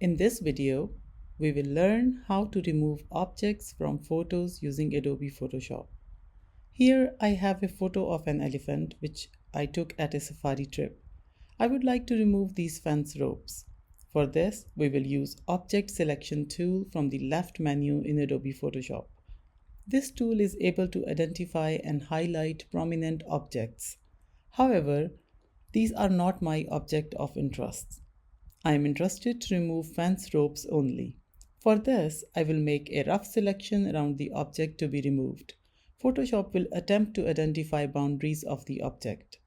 In this video, we will learn how to remove objects from photos using Adobe Photoshop. Here I have a photo of an elephant which I took at a safari trip. I would like to remove these fence ropes. For this, we will use Object Selection tool from the left menu in Adobe Photoshop. This tool is able to identify and highlight prominent objects. However, these are not my object of interest. I am interested to remove fence ropes only. For this, I will make a rough selection around the object to be removed. Photoshop will attempt to identify boundaries of the object.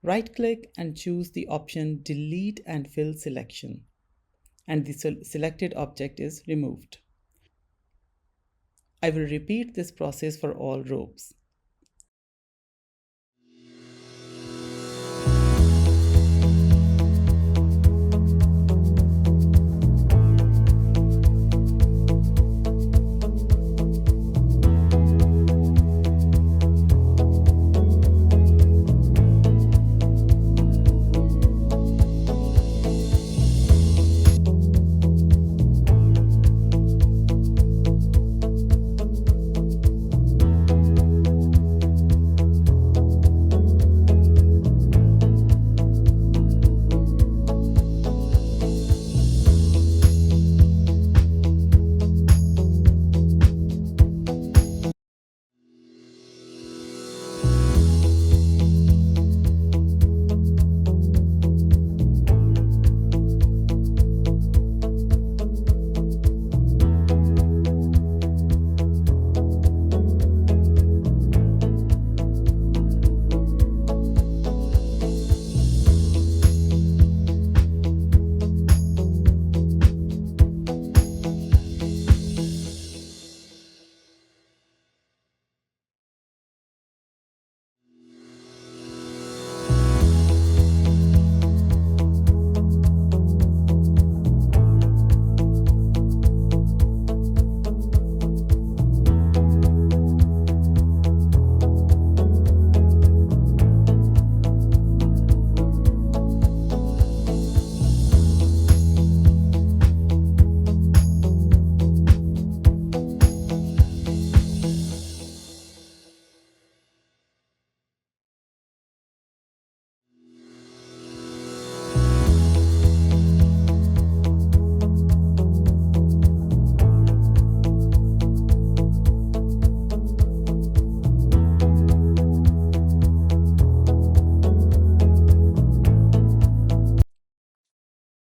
Right-click and choose the option Delete and Fill Selection, and the selected object is removed. I will repeat this process for all ropes.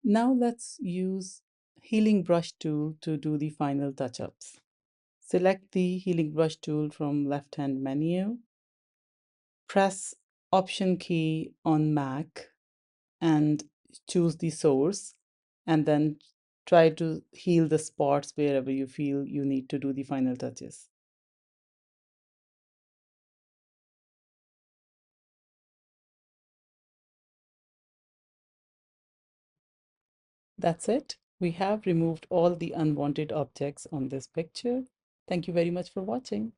Now let's use Healing Brush tool to do the final touch-ups. Select the Healing Brush tool from left-hand menu. Press Option key on Mac and choose the source, and then try to heal the spots wherever you feel you need to do the final touches. That's it. We have removed all the unwanted objects on this picture. Thank you very much for watching.